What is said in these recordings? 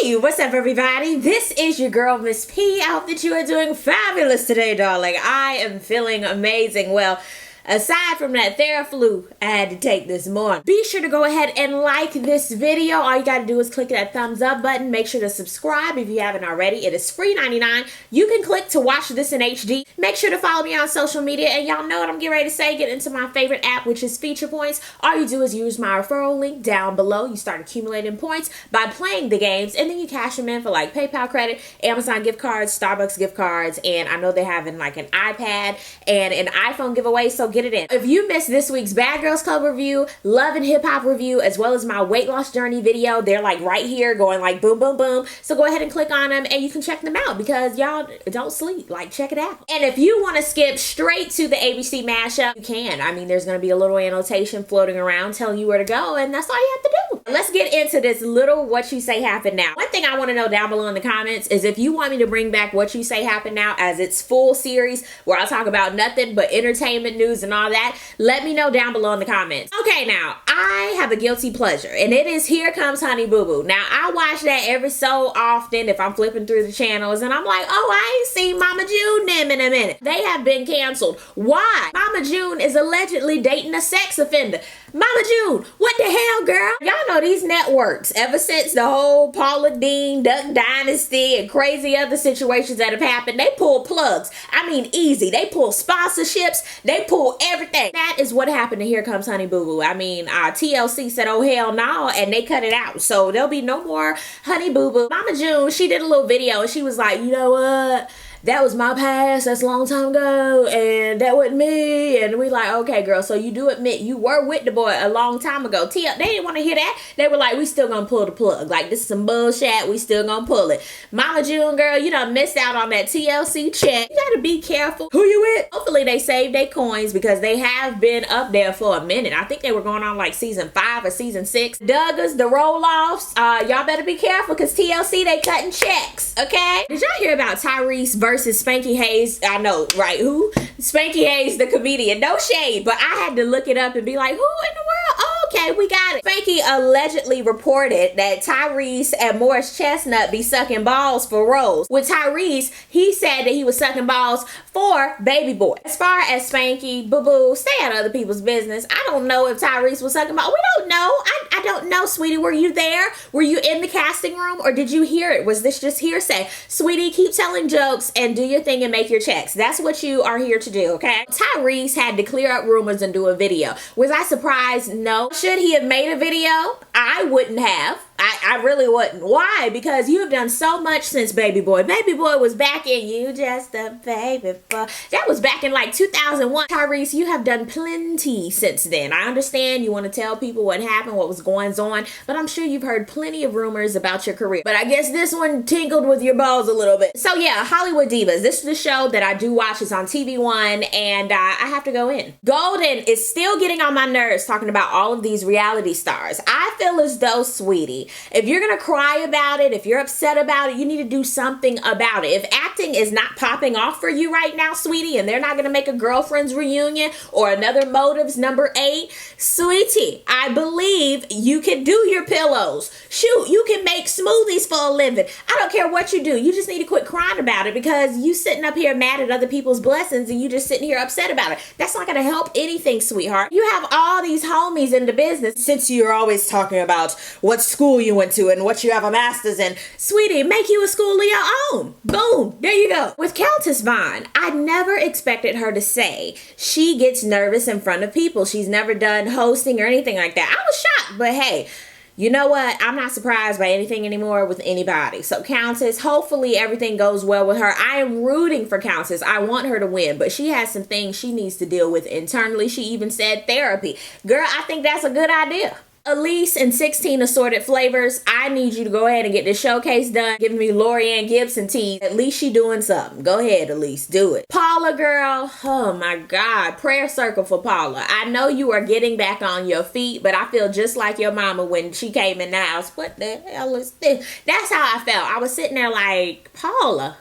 Hey, what's up everybody? This is your girl Miss P. I hope that you are doing fabulous today, darling. I am feeling amazing. Well, aside from that Theraflu I had to take this morning. Be sure to go ahead and like this video. All you gotta do is click that thumbs up button. Make sure to subscribe if you haven't already. It is free 99. You can click to watch this in HD. Make sure to follow me on social media. And y'all know what I'm getting ready to say. Get into my favorite app, which is Feature Points. All you do is use my referral link down below. You start accumulating points by playing the games, and then you cash them in for like PayPal credit, Amazon gift cards, Starbucks gift cards, and I know they're having like an iPad and an iPhone giveaway, so get it in. If you missed this week's Bad Girls Club review, Love and Hip Hop review, as well as my weight loss journey video, they're like right here going like boom, boom, boom. So go ahead and click on them and you can check them out because y'all don't sleep. Like, check it out. And if you want to skip straight to the ABC mashup, you can. I mean, there's going to be a little annotation floating around telling you where to go, and that's all you have to do. Let's get into this little What You Say Happen Now. One thing I want to know down below in the comments is if you want me to bring back What You Say Happen Now as its full series where I'll talk about nothing but entertainment news and all that, let me know down below in the comments. Okay, now, I have a guilty pleasure, and it is Here Comes Honey Boo Boo. Now, I watch that every so often if I'm flipping through the channels, and I'm like, oh, I ain't seen Mama June them in a minute. They have been canceled. Why? Mama June is allegedly dating a sex offender. Mama June, what the hell, girl? Y'all know these networks, ever since the whole Paula Deen, Duck Dynasty, and crazy other situations that have happened, they pull plugs. I mean, easy. They pull sponsorships. They pull everything. That is what happened to Here Comes Honey Boo Boo. I mean, TLC said, oh, hell no, and they cut it out. So there'll be no more Honey Boo Boo. Mama June, she did a little video, and she was like, you know what? That was my past, that's a long time ago, and that wasn't me. And we like, okay, girl, so you do admit you were with the boy a long time ago. They didn't want to hear that. They were like, we still gonna pull the plug. Like, this is some bullshit, we still gonna pull it. Mama June, girl, you done missed out on that TLC check. You gotta be careful who you with. Hopefully they saved their coins because they have been up there for a minute. I think they were going on like season 5 or season 6. Duggars, the roll-offs, y'all better be careful because TLC, they cutting checks, okay? Did y'all hear about Tyrese versus Spanky Hayes? I know, right? Who? Spanky Hayes, the comedian. No shade, but I had to look it up and be like, who in the world? Oh, okay, we got it. Spanky allegedly reported that Tyrese and Morris Chestnut be sucking balls for roles. With Tyrese, he said that he was sucking balls for Baby Boy. As far as Spanky, boo-boo, stay out of other people's business. I don't know if Tyrese was sucking balls. We don't know. I don't know, sweetie. Were you there? Were you in the casting room, or did you hear it? Was this just hearsay? Sweetie, keep telling jokes and do your thing and make your checks. That's what you are here to do, okay? Tyrese had to clear up rumors and do a video. Was I surprised? No. Should he have made a video? I wouldn't have. I really wouldn't. Why? Because you have done so much since Baby Boy. Baby Boy was back in You Just a Baby Boy. That was back in like 2001. Tyrese, you have done plenty since then. I understand you want to tell people what happened, what was going on, but I'm sure you've heard plenty of rumors about your career. But I guess this one tinkled with your balls a little bit. So yeah, Hollywood Divas. This is the show that I do watch. It's on TV One, and I have to go in. Golden is still getting on my nerves talking about all of these reality stars. I feel as though, sweetie, if you're gonna cry about it, if you're upset about it, you need to do something about it. If acting is not popping off for you right now, sweetie, and they're not gonna make a girlfriend's reunion or another Motives #8, sweetie, I believe you can do your pillows. Shoot, you can make smoothies for a living. I don't care what you do. You just need to quit crying about it because you sitting up here mad at other people's blessings and you just sitting here upset about it. That's not gonna help anything, sweetheart. You have all these homies in the business. Since you're always talking about what school you went to and what you have a master's in, sweetie, make you a school of your own. Boom, there you go. With Countess Vaughn, I never expected her to say she gets nervous in front of people. She's never done hosting or anything like that. I was shocked, but hey, you know what? I'm not surprised by anything anymore with anybody. So Countess, hopefully everything goes well with her. I am rooting for Countess. I want her to win, but she has some things she needs to deal with internally. She even said therapy. Girl, I think that's a good idea. Elise and 16 Assorted Flavors, I need you to go ahead and get this showcase done. Give me Lorianne Gibson tea. At least she doing something. Go ahead, Elise. Do it. Paula, girl. Oh, my God. Prayer circle for Paula. I know you are getting back on your feet, but I feel just like your mama when she came in the house. What the hell is this? That's how I felt. I was sitting there like, Paula,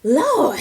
Lord,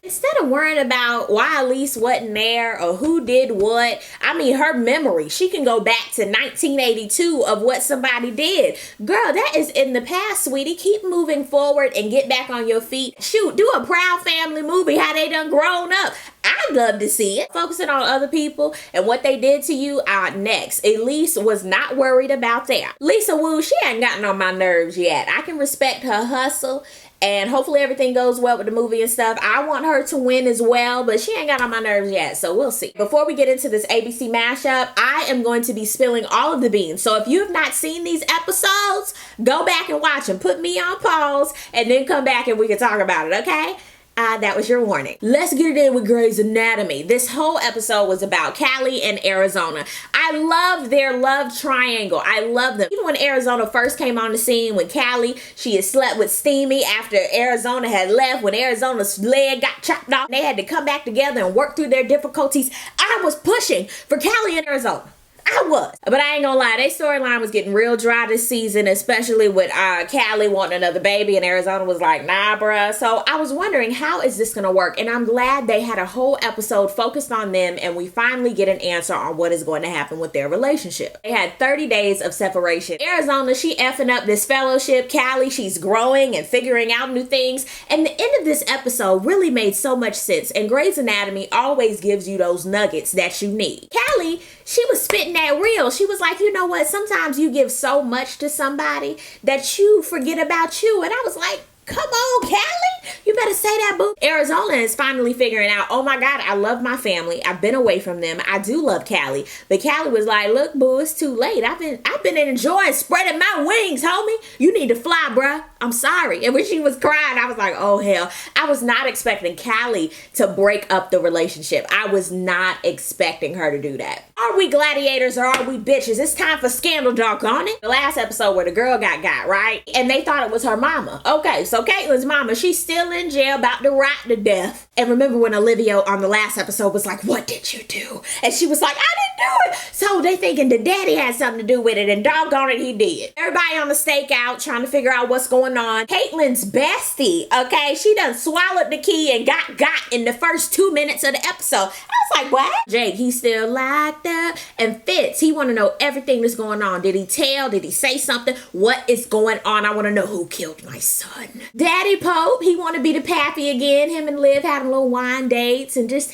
Instead of worrying about why Elise wasn't there or who did what, I mean, her memory, she can go back to 1982 of what somebody did. Girl, that is in the past, sweetie. Keep moving forward and get back on your feet. Shoot, do a Proud Family movie, how they done grown up. I'd love to see it. Focusing on other people and what they did to you next. Elise was not worried about that. Lisa Wu, she ain't gotten on my nerves yet. I can respect her hustle, and hopefully everything goes well with the movie and stuff. I want her to win as well, but she ain't got on my nerves yet, so we'll see. Before we get into this ABC mashup, I am going to be spilling all of the beans. So if you have not seen these episodes, go back and watch them. Put me on pause and then come back and we can talk about it, okay? That was your warning. Let's get it in with Grey's Anatomy. This whole episode was about Callie and Arizona. I love their love triangle. I love them. Even when Arizona first came on the scene, when Callie, she had slept with Steamy after Arizona had left, when Arizona's leg got chopped off, they had to come back together and work through their difficulties. I was pushing for Callie and Arizona. I was. But I ain't gonna lie, their storyline was getting real dry this season, especially with Callie wanting another baby, and Arizona was like, nah, bruh. So I was wondering, how is this gonna work? And I'm glad they had a whole episode focused on them, and we finally get an answer on what is going to happen with their relationship. They had 30 days of separation. Arizona, she effing up this fellowship. Callie, she's growing and figuring out new things. And the end of this episode really made so much sense. And Grey's Anatomy always gives you those nuggets that you need. Callie, she was spitting that real. She was like, you know what? Sometimes you give so much to somebody that you forget about you. And I was like, come on, Callie. You better say that, boo. Arizona is finally figuring out, oh my God, I love my family. I've been away from them. I do love Callie. But Callie was like, look, boo, it's too late. I've been enjoying spreading my wings, homie. You need to fly, bruh. I'm sorry. And when she was crying, I was like, oh hell. I was not expecting Callie to break up the relationship. I was not expecting her to do that. Are we gladiators or are we bitches? It's time for scandal, doggone it. The last episode where the girl got, right? And they thought it was her mama. Okay, so Caitlin's mama, she's still in jail, about to rot to death. And remember when Olivia on the last episode was like, what did you do? And she was like, I didn't do it. So they thinking the daddy had something to do with it, and doggone it, he did. Everybody on the stakeout trying to figure out what's going on. Caitlin's bestie, okay, she done swallowed the key and got in the first 2 minutes of the episode. I was like, what? Jake, he's still locked up. And Fitz, he want to know everything that's going on. Did he tell? Did he say something? What is going on? I want to know who killed my son. Daddy Pope, he want to be the pappy again. Him and Liv having little wine dates and just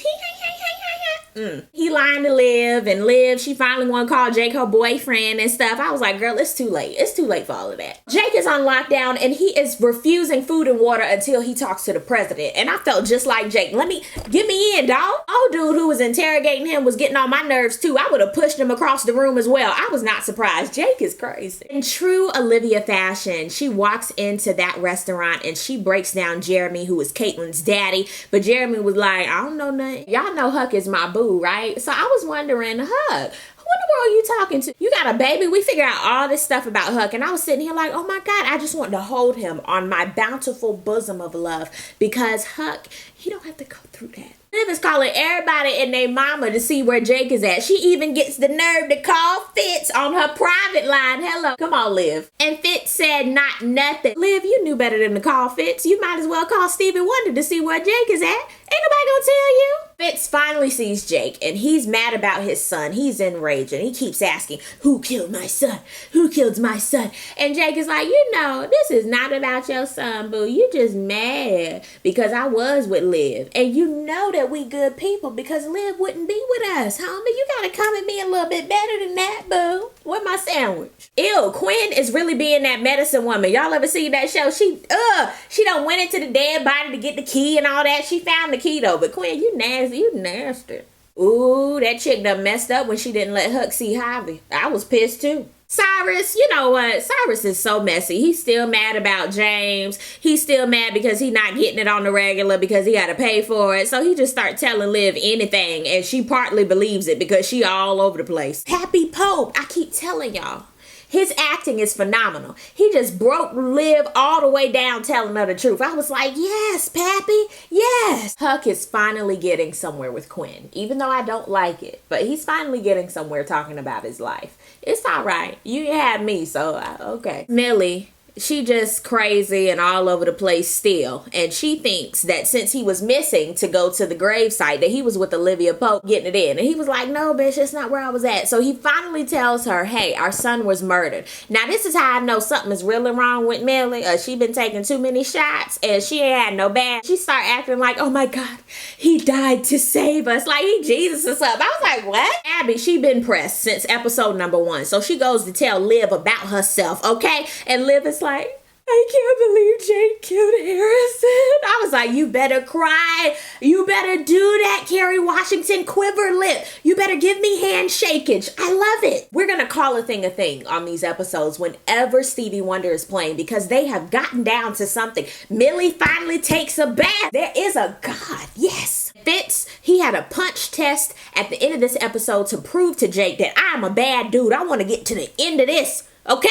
he lying to Liv, and Liv, she finally want to call Jake her boyfriend and stuff. I was like, girl, it's too late. It's too late for all of that. Jake is on lockdown and he is refusing food and water until he talks to the president. And I felt just like Jake. Get me in, dog. Old dude who was interrogating him was getting on my nerves too. I would have pushed him across the room as well. I was not surprised. Jake is crazy. In true Olivia fashion, she walks into that restaurant and she breaks down Jeremy, who is Caitlin's daddy. But Jeremy was like, I don't know nothing. Y'all know Huck is my boo, right? So I was wondering, Huck, who in the world are you talking to? You got a baby? We figure out all this stuff about Huck, and I was sitting here like, oh my God, I just want to hold him on my bountiful bosom of love, because Huck, he don't have to go through that. Liv is calling everybody and their mama to see where Jake is at. She even gets the nerve to call Fitz on her private line. Hello. Come on, Liv. And Fitz said not nothing. Liv, you knew better than to call Fitz. You might as well call Stevie Wonder to see where Jake is at. Ain't nobody gonna tell you. Fitz finally sees Jake and he's mad about his son. He's enraged and he keeps asking, who killed my son? Who killed my son? And Jake is like, you know, this is not about your son, boo. You just mad because I was with Liv. And you know that we good people because Liv wouldn't be with us, homie. You gotta come at me a little bit better than that, boo. Where's my sandwich? Ew, Quinn is really being that medicine woman. Y'all ever see that show? She done went into the dead body to get the key and all that. She found the key though. But Quinn, you nasty. You nasty. Ooh, that chick done messed up when she didn't let Huck see Javi. I was pissed too. Cyrus, you know what? Cyrus is so messy. He's still mad about James. He's still mad because he's not getting it on the regular because he got to pay for it. So he just start telling Liv anything, and she partly believes it because she all over the place. Happy Pope, I keep telling y'all. His acting is phenomenal. He just broke Liv all the way down telling her the truth. I was like, yes, Pappy, yes. Huck is finally getting somewhere with Quinn, even though I don't like it. But he's finally getting somewhere talking about his life. It's all right. You had me, so okay. Millie, she just crazy and all over the place still. And she thinks that since he was missing to go to the gravesite, that he was with Olivia Pope getting it in. And he was like, no, bitch, that's not where I was at. So he finally tells her, hey, our son was murdered. Now, this is how I know something is really wrong with Millie. She been taking too many shots and she ain't had no bad. She start acting like, oh my God, he died to save us. Like he Jesus or something. I was like, what? Abby, she been pressed since episode number 1. So she goes to tell Liv about herself, okay? And Liv is like, I can't believe Jake killed Harrison. I was like, you better cry. You better do that, Kerry Washington, quiver lip. You better give me handshakage. I love it. We're going to call a thing on these episodes whenever Stevie Wonder is playing because they have gotten down to something. Millie finally takes a bath. There is a God. Yes. Fitz, he had a punch test at the end of this episode to prove to Jake that I'm a bad dude. I want to get to the end of this. Okay?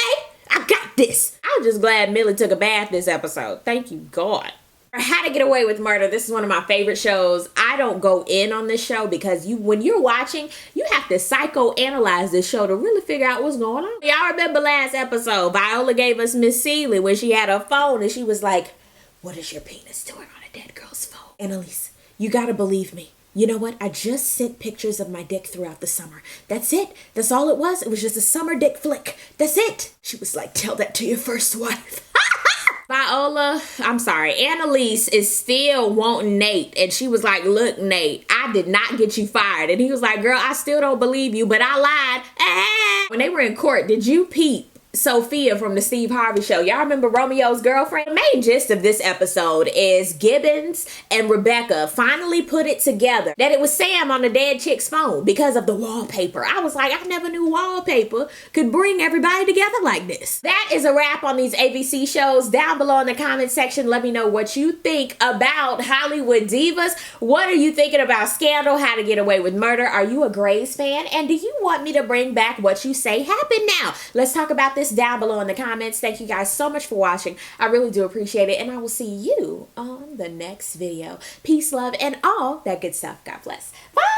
I got this. I'm just glad Millie took a bath this episode. Thank you, God. How to Get Away with Murder. This is one of my favorite shows. I don't go in on this show because when you're watching, you have to psychoanalyze this show to really figure out what's going on. Y'all remember last episode, Viola gave us Miss Seeley when she had her phone and she was like, what is your penis doing on a dead girl's phone? Annalise, you gotta believe me. You know what? I just sent pictures of my dick throughout the summer. That's it. That's all it was. It was just a summer dick flick. That's it. She was like, tell that to your first wife. Annalise is still wanting Nate. And she was like, look, Nate, I did not get you fired. And he was like, girl, I still don't believe you, but I lied. When they were in court, did you peep Sophia from the Steve Harvey Show? Y'all remember Romeo's girlfriend? The main gist of this episode is Gibbons and Rebecca finally put it together that it was Sam on the dead chick's phone because of the wallpaper. I was like, I never knew wallpaper could bring everybody together like this. That is a wrap on these ABC shows. Down below in the comment section, let me know what you think about Hollywood Divas. What are you thinking about Scandal, How to Get Away with Murder? Are you a Grey's fan? And do you want me to bring back What You Say Happened Now? Let's talk about this down below in the comments. Thank you guys so much for watching. I really do appreciate it, and I will see you on the next video. Peace, love, and all that good stuff. God bless. Bye.